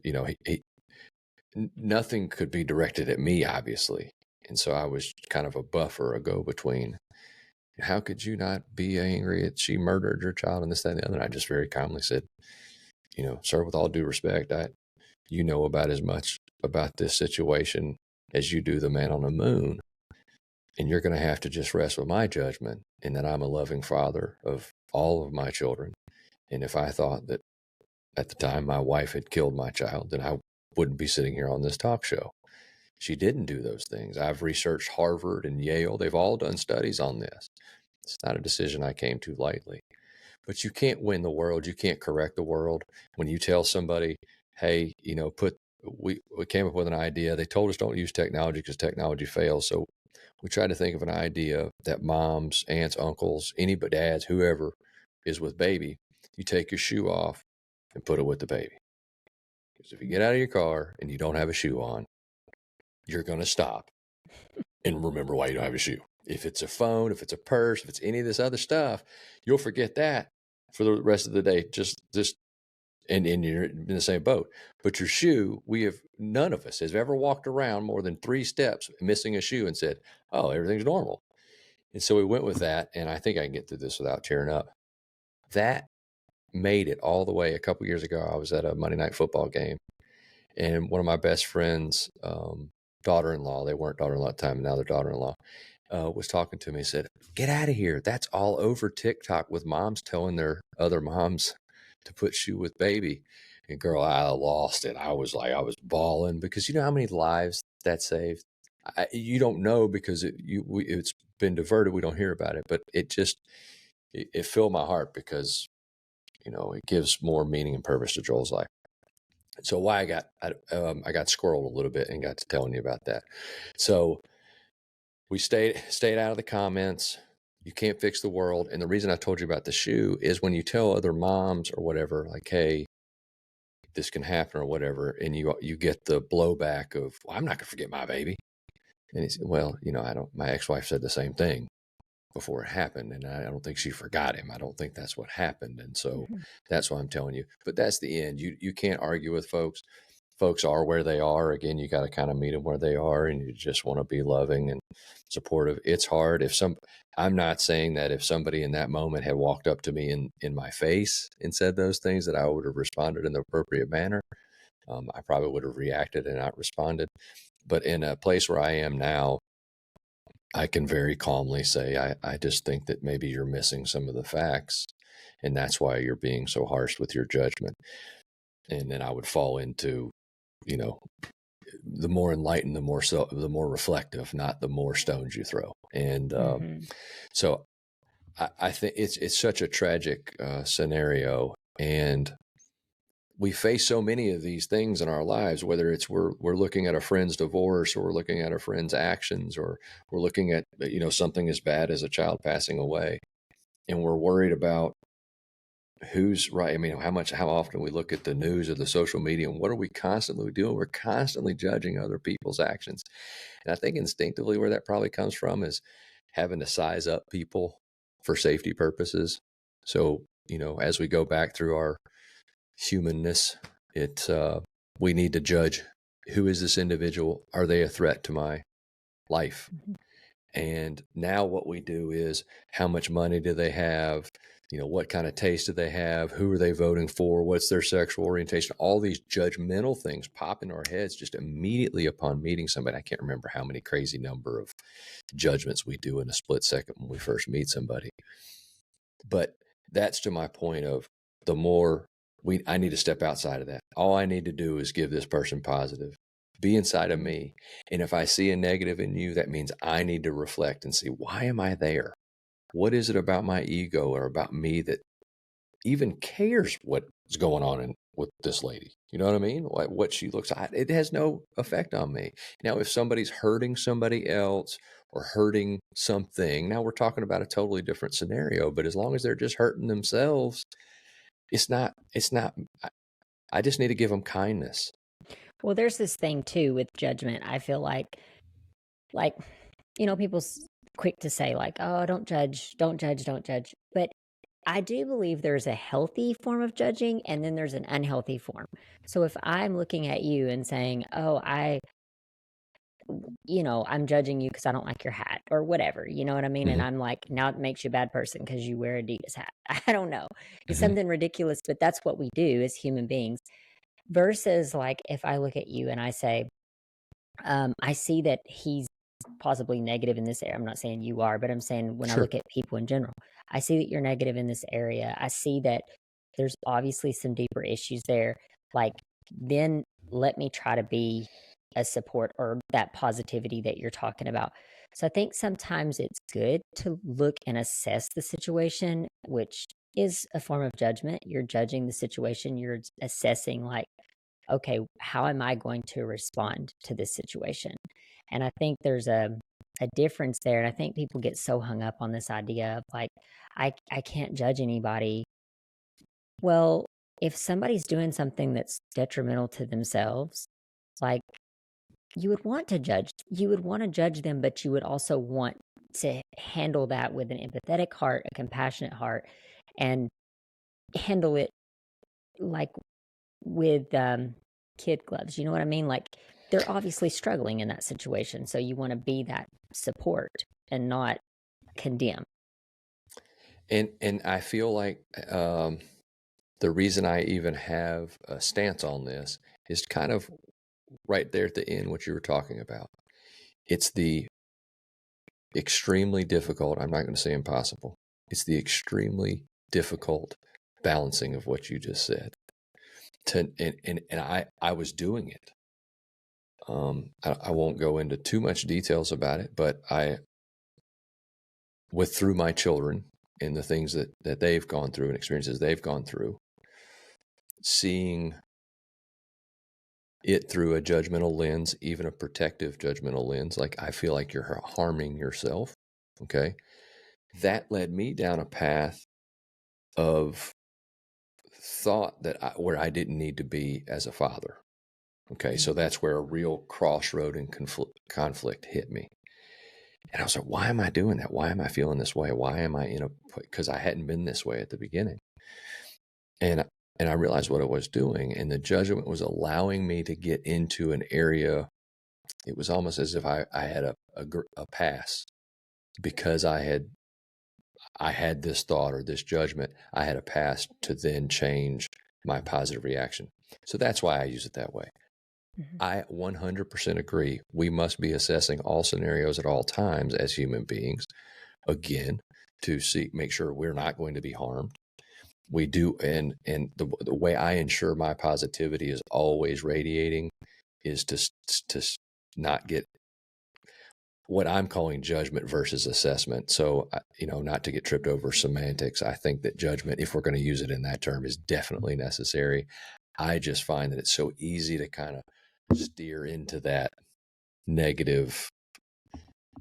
nothing could be directed at me, obviously. And so I was kind of a buffer, a go-between. How could you not be angry that she murdered your child and this, that, and the other? And I just very calmly said, sir, with all due respect, you know about as much about this situation as you do the man on the moon. And you're going to have to just rest with my judgment and that I'm a loving father of all of my children. And if I thought that at the time my wife had killed my child, then I wouldn't be sitting here on this talk show. She didn't do those things. I've researched Harvard and Yale. They've all done studies on this. It's not a decision I came to lightly. But you can't win the world. You can't correct the world. When you tell somebody, hey, we came up with an idea. They told us don't use technology because technology fails. So we tried to think of an idea that moms, aunts, uncles, any but dads, whoever is with baby, you take your shoe off and put it with the baby. Because if you get out of your car and you don't have a shoe on, you're going to stop and remember why you don't have a shoe. If it's a phone, if it's a purse, if it's any of this other stuff, you'll forget that for the rest of the day. And you're in the same boat. But your shoe, none of us has ever walked around more than 3 steps missing a shoe and said, oh, everything's normal. And so we went with that. And I think I can get through this without tearing up. That made it all the way. A couple years ago, I was at a Monday Night Football game. And one of my best friends, daughter-in-law, they weren't daughter-in-law at the time, now they're daughter-in-law, was talking to me and said, get out of here. That's all over TikTok with moms telling their other moms to put shoe with baby. And girl, I lost it. I was bawling because you know how many lives that saved? You don't know because it's been diverted. We don't hear about it, but it filled my heart because, it gives more meaning and purpose to Joel's life. So why I got squirreled a little bit and got to telling you about that. So we stayed out of the comments. You can't fix the world. And the reason I told you about the shoe is when you tell other moms or whatever, like, hey, this can happen or whatever, and you get the blowback of, well, I'm not gonna forget my baby. And he said, well, my ex-wife said the same thing before it happened, and I don't think she forgot him. I don't think that's what happened. And so that's why I'm telling you. But that's the end. You can't argue with folks. Folks are where they are. Again, you got to kind of meet them where they are, and you just want to be loving and supportive. It's hard. I'm not saying that if somebody in that moment had walked up to me in my face and said those things that I would have responded in the appropriate manner. I probably would have reacted and not responded. But in a place where I am now, I can very calmly say, I just think that maybe you're missing some of the facts, and that's why you're being so harsh with your judgment. And then I would fall into, the more enlightened, the more reflective, not the more stones you throw. And so I think it's such a tragic scenario, and we face so many of these things in our lives, whether it's we're looking at a friend's divorce, or we're looking at a friend's actions, or we're looking at, something as bad as a child passing away, and we're worried about who's right. I mean, how often we look at the news or the social media, and what are we constantly doing? We're constantly judging other people's actions. And I think instinctively where that probably comes from is having to size up people for safety purposes. So, as we go back through our humanness, we need to judge, who is this individual? Are they a threat to my life? And now what we do is, how much money do they have? What kind of taste do they have? Who are they voting for? What's their sexual orientation? All these judgmental things pop into our heads just immediately upon meeting somebody. I can't remember how many crazy number of judgments we do in a split second when we first meet somebody. But that's to my point of, the more I need to step outside of that. All I need to do is give this person positive, be inside of me. And if I see a negative in you, that means I need to reflect and see, why am I there? What is it about my ego or about me that even cares what's going on with this lady? You know what I mean? What she looks like, it has no effect on me. Now, if somebody's hurting somebody else or hurting something, now we're talking about a totally different scenario. But as long as they're just hurting themselves, it's not, I just need to give them kindness. Well, there's this thing too with judgment. I feel like, people's quick to say, like, oh, don't judge, don't judge, don't judge. But I do believe there's a healthy form of judging, and then there's an unhealthy form. So if I'm looking at you and saying, oh, I'm judging you because I don't like your hat or whatever, you know what I mean? And I'm like, now it makes you a bad person because you wear Adidas hat. I don't know. It's something ridiculous, but that's what we do as human beings. versus like if I look at you and I say, I see that he's possibly negative in this area. I'm not saying you are, but I'm saying when I Sure. look at people in general, I see that you're negative in this area. I see that there's obviously some deeper issues there. Like, then let me try to be a support or that positivity that you're talking about. So I think sometimes it's good to look and assess the situation, which is a form of judgment. You're judging the situation, you're assessing, like, okay, how am I going to respond to this situation? And I think there's a difference there. And I think people get so hung up on this idea of like, I can't judge anybody. Well, if somebody's doing something that's detrimental to themselves, like, you would want to judge them, but you would also want to handle that with an empathetic heart, a compassionate heart, and handle it like with kid gloves. You know what I mean? Like, they're obviously struggling in that situation. So you want to be that support and not condemn. And I feel like the reason I even have a stance on this is kind of right there at the end what you were talking about. It's the extremely difficult, I'm not going to say impossible, it's the extremely difficult balancing of what you just said. And I was doing it. I won't go into too much details about it, but through my children and the things that they've gone through and experiences they've gone through, seeing it through a judgmental lens, even a protective judgmental lens, like I feel like you're harming yourself. Okay. That led me down a path of thought where I didn't need to be as a father. Okay. So that's where a real crossroad and conflict hit me. And I was like, why am I doing that? Why am I feeling this way? Why am I because I hadn't been this way at the beginning. And I realized what I was doing, and the judgment was allowing me to get into an area. It was almost as if I had a pass because I had this thought or this judgment. I had a pass to then change my positive reaction. So that's why I use it that way. Mhm. I 100% agree. We must be assessing all scenarios at all times as human beings, again, to make sure we're not going to be harmed. We do, and the way I ensure my positivity is always radiating is to not get what I'm calling judgment versus assessment. So, not to get tripped over semantics, I think that judgment, if we're going to use it in that term, is definitely necessary. I just find that it's so easy to kind of steer into that negative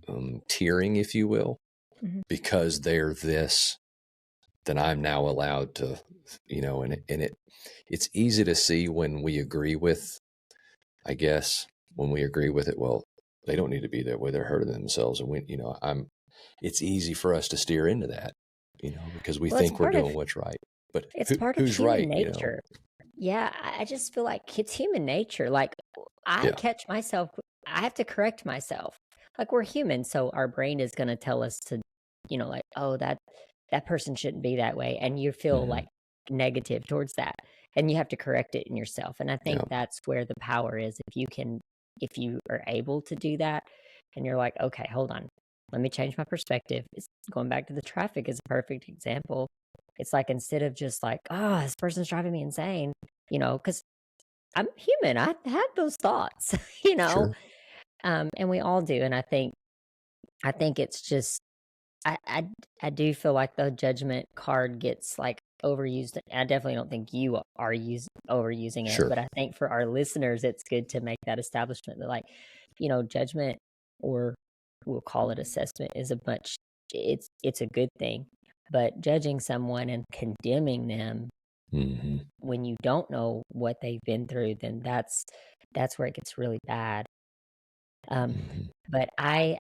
tiering, if you will, Mhm. because they're this, then I'm now allowed to, it's easy to see when we agree with, I guess, when we agree with it, well, they don't need to be that way. They're hurting themselves. And it's easy for us to steer into that, because we Well, it's think we're part of doing what's right. But it's part of who's human right, nature. Yeah, I just feel like it's human nature. Like, I Yeah. catch myself, I have to correct myself. Like, we're human, so our brain is going to tell us to, like, oh, that person shouldn't be that way, and you feel Mm-hmm. like negative towards that, and you have to correct it in yourself. And I think Yeah. that's where the power is. If you are able to do that, and you're like, okay, hold on, let me change my perspective. It's going back to the traffic is a perfect example. It's like, instead of just like, oh, this person's driving me insane, because I'm human. I had those thoughts, you know, Sure. and we all do. And I think it's just, I, I, I do feel like the judgment card gets like overused. I definitely don't think you are overusing it, Sure. but I think for our listeners, it's good to make that establishment that, like, judgment, or we'll call it assessment, is it's a good thing. But judging someone and condemning them Mm-hmm. when you don't know what they've been through, then that's where it gets really bad. Um, Mm-hmm. but I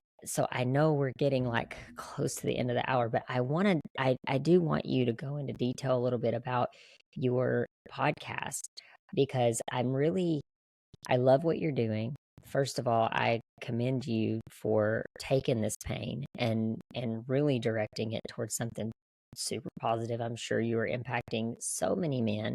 know we're getting like close to the end of the hour, but I do want you to go into detail a little bit about your podcast, because I love what you're doing. First of all, I commend you for taking this pain and really directing it towards something super positive. I'm sure you are impacting so many men,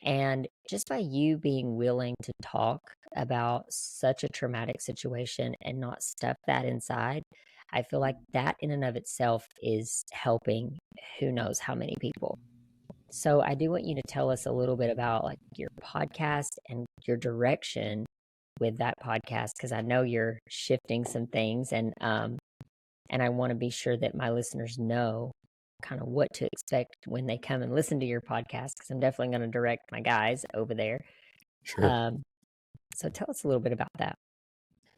And just by you being willing to talk about such a traumatic situation and not stuff that inside, I feel like that in and of itself is helping who knows how many people. So I do want you to tell us a little bit about like your podcast and your direction with that podcast, because I know you're shifting some things, and I want to be sure that my listeners know kind of what to expect when they come and listen to your podcast, because I'm definitely going to direct my guys over there. Sure. Um, so tell us a little bit about that.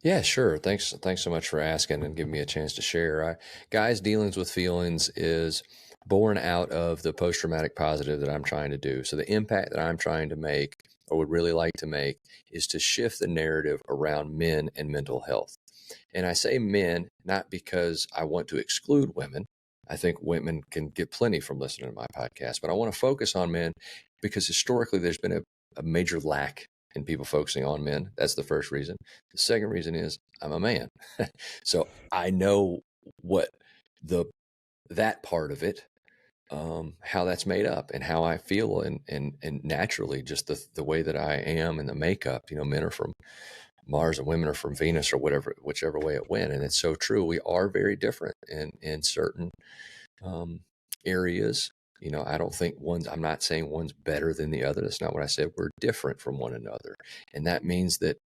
Yeah, sure. Thanks so much for asking and giving me a chance to share. Guys, Dealings with Feelings is born out of the post-traumatic positive that I'm trying to do. So the impact that I'm trying to make, or would really like to make, is to shift the narrative around men and mental health. And I say men not because I want to exclude women. I think women can get plenty from listening to my podcast, but I want to focus on men because historically there's been a major lack in people focusing on men. That's the first reason. The second reason is I'm a man. So I know what that part of it, how that's made up and how I feel, and naturally just the way that I am and the makeup. Men are from Mars and women are from Venus, or whichever way it went. And it's so true. We are very different in certain areas. I don't think I'm not saying one's better than the other. That's not what I said. We're different from one another. And that means that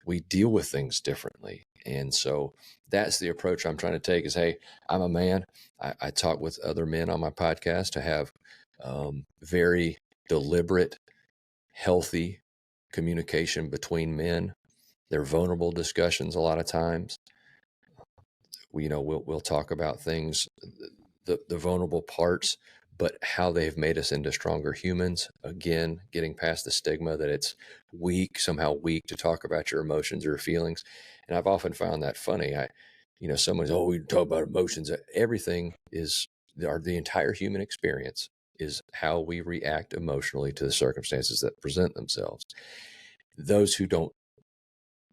we deal with things differently. And so that's the approach I'm trying to take is, hey, I'm a man. I talk with other men on my podcast to have very deliberate, healthy communication between men. They're vulnerable discussions a lot of times. We'll talk about things, the vulnerable parts, but how they've made us into stronger humans. Again, getting past the stigma that it's somehow weak to talk about your emotions or feelings. And I've often found that funny. Someone's, oh, we talk about emotions. Everything is, the entire human experience is how we react emotionally to the circumstances that present themselves. Those who don't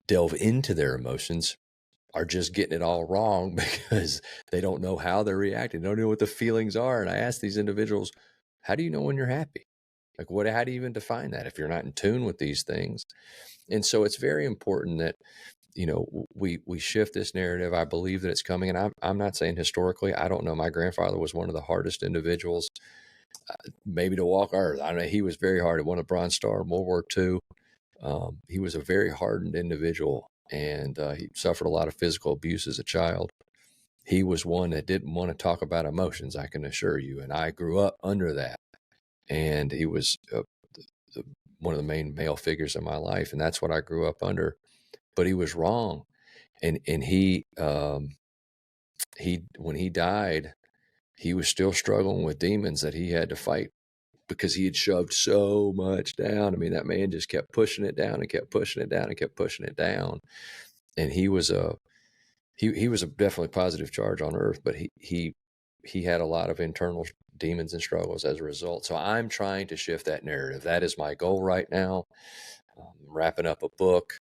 delve into their emotions are just getting it all wrong because they don't know how they're reacting. They don't know what the feelings are. And I ask these individuals, how do you know when you're happy? Like how do you even define that if you're not in tune with these things? And so it's very important that, we shift this narrative. I believe that it's coming. And I'm not saying historically, I don't know. My grandfather was one of the hardest individuals, maybe to walk earth. I know he was very hard. He won a Bronze Star in World War II. He was a very hardened individual, and he suffered a lot of physical abuse as a child. He was one that didn't want to talk about emotions, I can assure you. And I grew up under that. And he was one of the main male figures in my life. And that's what I grew up under. But he was wrong. And he when he died, he was still struggling with demons that he had to fight because he had shoved so much down. I mean, that man just kept pushing it down and kept pushing it down and kept pushing it down. And he was a definitely positive charge on earth, but he had a lot of internal demons and struggles as a result. So I'm trying to shift that narrative. That is my goal right now. Wrapping up a book.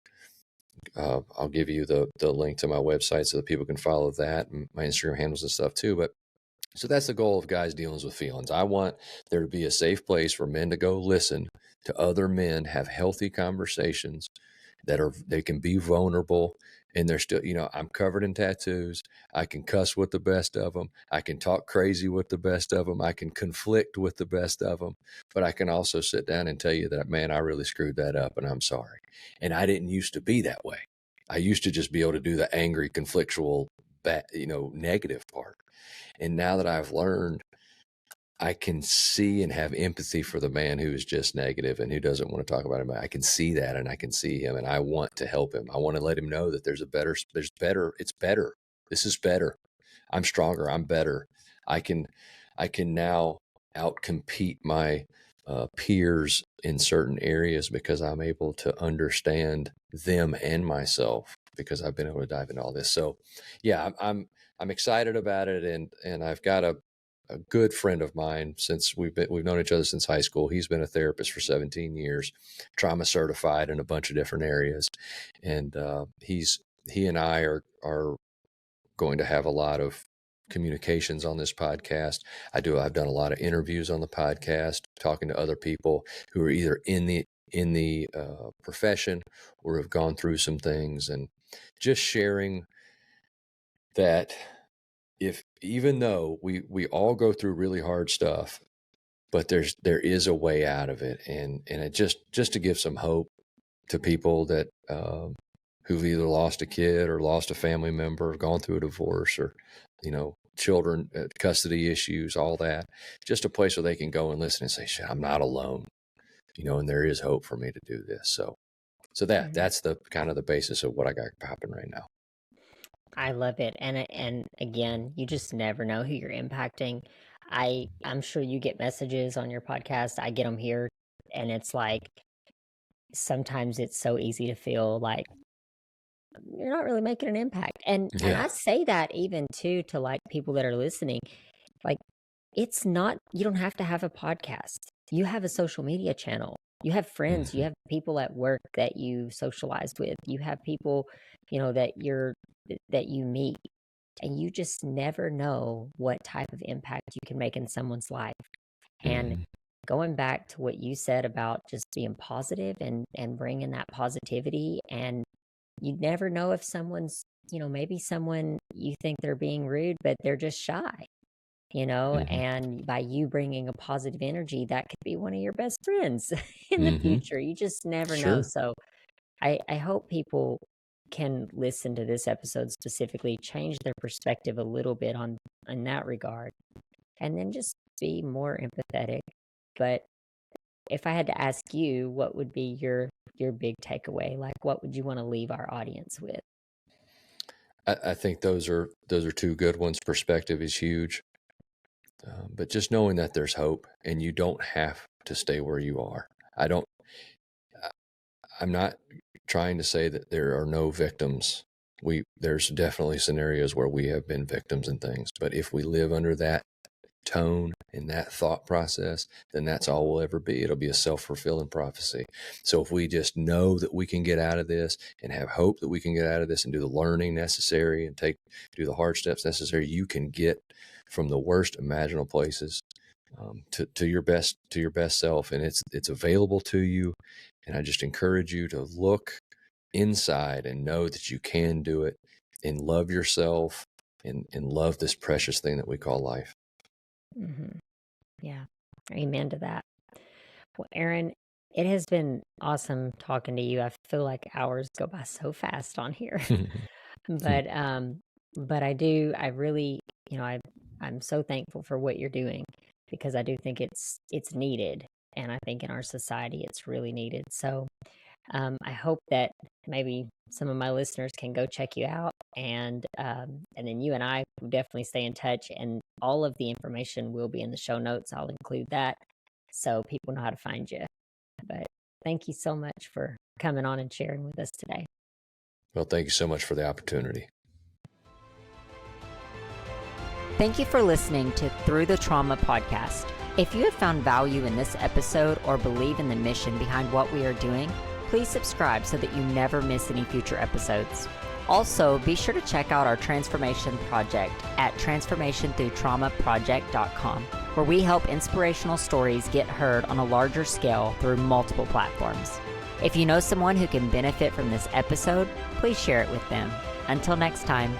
I'll give you the link to my website so that people can follow that, and my Instagram handles and stuff too. But so that's the goal of Guys Dealings with Feelings. I want there to be a safe place for men to go listen to other men, have healthy conversations they can be vulnerable, and they're still, I'm covered in tattoos. I can cuss with the best of them. I can talk crazy with the best of them. I can conflict with the best of them, but I can also sit down and tell you that, man, I really screwed that up and I'm sorry. And I didn't used to be that way. I used to just be able to do the angry, conflictual, negative part. And now that I've learned, I can see and have empathy for the man who is just negative and who doesn't want to talk about it. I can see that, and I can see him, and I want to help him. I want to let him know that it's better. This is better. I'm stronger. I'm better. I can now outcompete my peers in certain areas because I'm able to understand them and myself because I've been able to dive into all this. So yeah, I'm excited about it. And I've got a good friend of mine since we've known each other since high school. He's been a therapist for 17 years, trauma certified in a bunch of different areas. And he and I are going to have a lot of communications on this podcast. I've done a lot of interviews on the podcast, talking to other people who are either in the profession or have gone through some things, and just sharing that even though we all go through really hard stuff, but there is a way out of it, and it just to give some hope to people that who've either lost a kid or lost a family member, or gone through a divorce, or children, custody issues, all that. Just a place where they can go and listen and say, "Shit, I'm not alone," and there is hope for me to do this. So that's the kind of the basis of what I got popping right now. I love it. And again, you just never know who you're impacting. I'm sure you get messages on your podcast. I get them here, and it's like sometimes it's so easy to feel like you're not really making an impact. And Yeah. I say that even too to like people that are listening. Like, it's not, you don't have to have a podcast. You have a social media channel. You have friends, you have people at work that you socialized with. You have people, that you meet, and you just never know what type of impact you can make in someone's life. And going back to what you said about just being positive and bringing that positivity, and you never know if someone's, maybe someone you think they're being rude, but they're just shy, and by you bringing a positive energy, that could be one of your best friends in the future. You just never know. So I hope people can listen to this episode specifically, change their perspective a little bit in that regard, and then just be more empathetic. But if I had to ask you, what would be your big takeaway? Like, what would you want to leave our audience with? I think those are two good ones. Perspective is huge, but just knowing that there's hope, and you don't have to stay where you are. I'm not trying to say that there are no victims. There's definitely scenarios where we have been victims and things, but if we live under that tone and that thought process, then that's all we'll ever be. It'll be a self-fulfilling prophecy. So if we just know that we can get out of this, and have hope that we can get out of this, and do the learning necessary, and do the hard steps necessary, you can get from the worst imaginable places to your best self, and it's available to you. And I just encourage you to look inside and know that you can do it, and love yourself, and love this precious thing that we call life. Yeah. Amen to that. Well, Aaron, it has been awesome talking to you. I feel like hours go by so fast on here. But I really, I'm so thankful for what you're doing, because I do think it's needed. And I think in our society, it's really needed. So I hope that maybe some of my listeners can go check you out, and then you and I will definitely stay in touch, and all of the information will be in the show notes. I'll include that so people know how to find you. But thank you so much for coming on and sharing with us today. Well, thank you so much for the opportunity. Thank you for listening to Through the Trauma podcast. If you have found value in this episode, or believe in the mission behind what we are doing, please subscribe so that you never miss any future episodes. Also, be sure to check out our transformation project at transformationthroughtraumaproject.com, where we help inspirational stories get heard on a larger scale through multiple platforms. If you know someone who can benefit from this episode, please share it with them. Until next time.